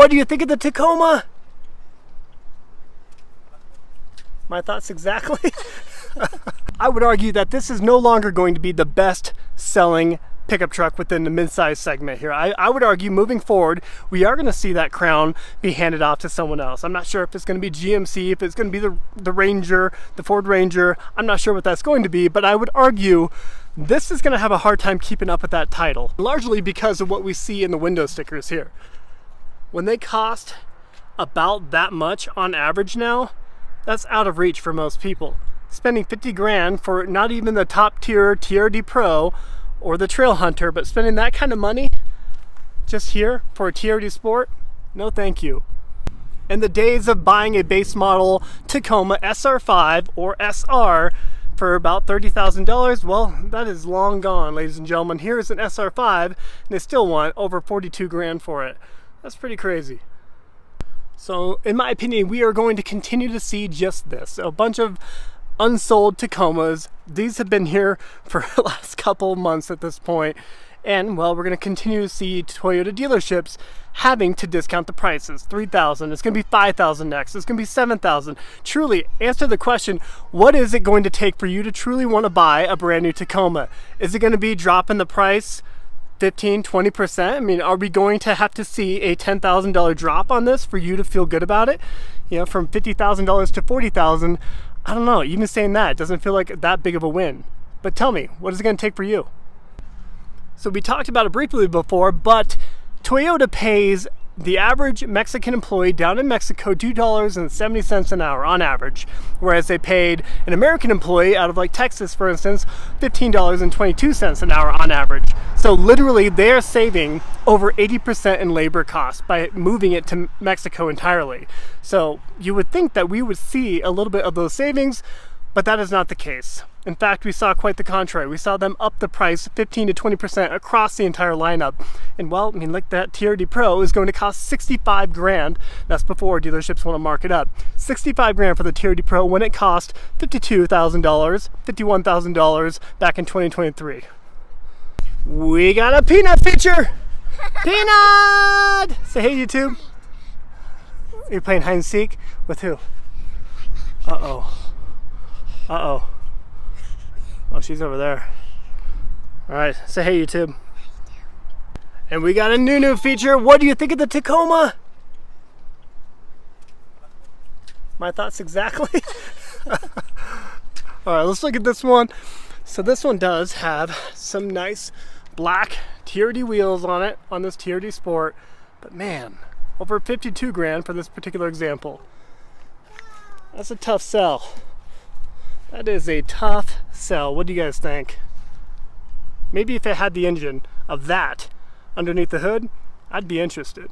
What do you think of the Tacoma? My thoughts exactly. I would argue that this is no longer going to be the best selling pickup truck within the midsize segment here. I would argue moving forward, we are going to see that crown be handed off to someone else. I'm not sure if it's going to be GMC, if it's going to be the Ranger, the Ford Ranger. I'm not sure what that's going to be, but I would argue this is going to have a hard time keeping up with that title, largely because of what we see in the window stickers here. When they cost about that much on average now, that's out of reach for most people. Spending 50 grand for not even the top tier TRD Pro or the Trail Hunter, but spending that kind of money just here for a TRD Sport, no thank you. And the days of buying a base model Tacoma SR5 or SR for about $30,000, well, that is long gone, ladies and gentlemen. Here is an SR5 and they still want over 42 grand for it. That's pretty crazy. So in my opinion, we are going to continue to see just this, a bunch of unsold Tacomas. These have been here for the last couple of months at this point, and well, we're going to continue to see Toyota dealerships having to discount the prices. $3,000, it's going to be $5,000 next, it's going to be $7,000. Truly, answer the question, what is it going to take for you to truly want to buy a brand new Tacoma? Is it going to be dropping the price 15-20%? I mean, are we going to have to see a $10,000 drop on this for you to feel good about it? You know, from $50,000 to $40,000. I don't know, even saying that doesn't feel like that big of a win. But tell me, what is it going to take for you? So we talked about it briefly before, but Toyota pays the average Mexican employee down in Mexico $2.70 an hour on average, whereas they paid an American employee out of like Texas, for instance, $15.22 an hour on average. So literally they are saving over 80% in labor costs by moving it to Mexico entirely. So you would think that we would see a little bit of those savings, but that is not the case. In fact, we saw quite the contrary. We saw them up the price 15 to 20% across the entire lineup. And well, I mean, like that TRD Pro is going to cost 65 grand. That's before dealerships want to mark it up. 65 grand for the TRD Pro when it cost $52,000, $51,000 back in 2023. We got a peanut feature. Peanut! Say hey, YouTube. Are you playing hide and seek? With who? Uh-oh. Uh-oh. Oh, she's over there. All right, say hey, YouTube. And we got a new feature. What do you think of the Tacoma? My thoughts exactly. All right, let's look at this one. So this one does have some nice black TRD wheels on it, on this TRD Sport. But man, over 52 grand for this particular example. That's a tough sell. That is a tough sell. What do you guys think? Maybe if it had the engine of that underneath the hood, I'd be interested.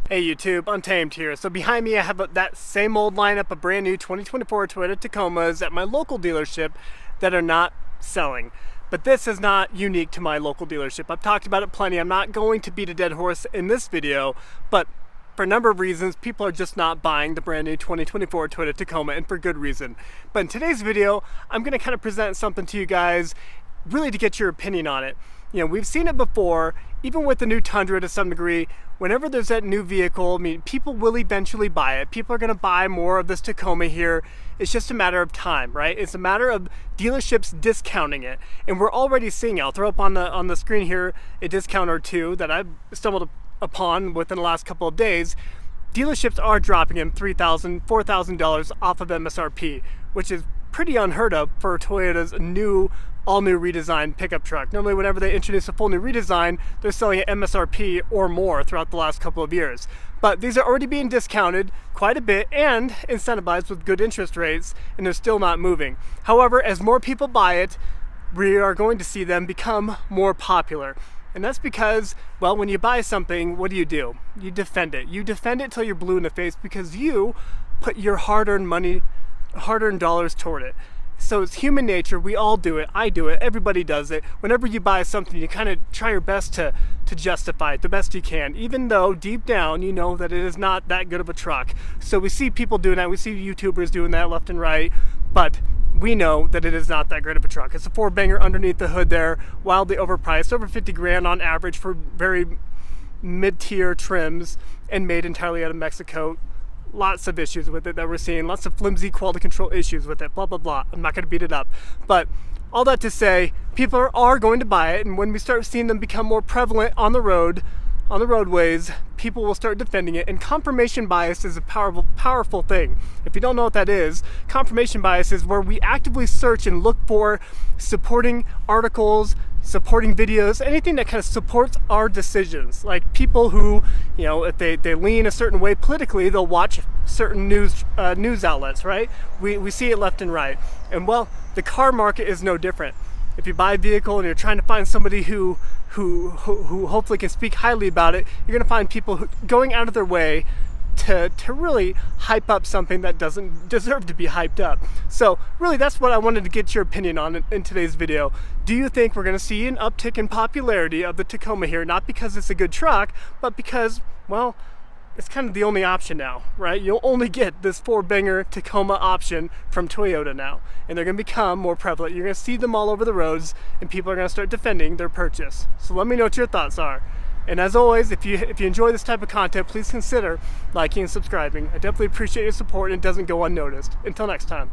Hey YouTube, Untamed here. So behind me I have that same old lineup of brand new 2024 Toyota Tacomas at my local dealership that are not selling. But this is not unique to my local dealership. I've talked about it plenty. I'm not going to beat a dead horse in this video, but for a number of reasons, people are just not buying the brand new 2024 Toyota Tacoma, and for good reason. But in today's video, I'm gonna kind of present something to you guys, really to get your opinion on it. You know, we've seen it before, even with the new Tundra to some degree. Whenever there's that new vehicle, I mean, people will eventually buy it. People are gonna buy more of this Tacoma here. It's just a matter of time, right? It's a matter of dealerships discounting it. And we're already seeing it. I'll throw up on the screen here a discount or two that I've stumbled upon within the last couple of days. Dealerships are dropping in $3,000, $4,000 off of MSRP, which is pretty unheard of for Toyota's all-new redesigned pickup truck. Normally, whenever they introduce a full new redesign, they're selling at MSRP or more throughout the last couple of years. But these are already being discounted quite a bit and incentivized with good interest rates, and they're still not moving. However, as more people buy it, we are going to see them become more popular. And that's because, well, when you buy something, what do? You defend it. You defend it till you're blue in the face because you put your hard-earned money, hard-earned dollars toward it. So it's human nature. We all do it. I do it. Everybody does it. Whenever you buy something, you kind of try your best to justify it the best you can, even though deep down you know that it is not that good of a truck. So we see people doing that. We see YouTubers doing that left and right, but we know that it is not that great of a truck. It's a four-banger underneath the hood there, wildly overpriced, over 50 grand on average for very mid-tier trims. and made entirely out of Mexico. Lots of issues with it that we're seeing, lots of flimsy quality control issues with it, blah, blah, blah. I'm not going to beat it up. But all that to say, people are going to buy it, and when we start seeing them become more prevalent on the road, on the roadways, people will start defending it. And confirmation bias is a powerful thing. If you don't know what that is, confirmation bias is where we actively search and look for supporting articles, supporting videos, anything that kind of supports our decisions. Like people who, you know, if they lean a certain way politically, they'll watch certain news outlets, right? We see it left and right. And well, the car market is no different. If you buy a vehicle and you're trying to find somebody who hopefully can speak highly about it, you're going to find people going out of their way to really hype up something that doesn't deserve to be hyped up. So really, that's what I wanted to get your opinion on in today's video. Do you think we're going to see an uptick in popularity of the Tacoma here, not because it's a good truck, but because, well, it's kind of the only option now, right? You'll only get this 4-banger Tacoma option from Toyota now, and they're going to become more prevalent. You're going to see them all over the roads, and people are going to start defending their purchase. So let me know what your thoughts are. And as always, if you enjoy this type of content, please consider liking and subscribing. I definitely appreciate your support, and it doesn't go unnoticed. Until next time.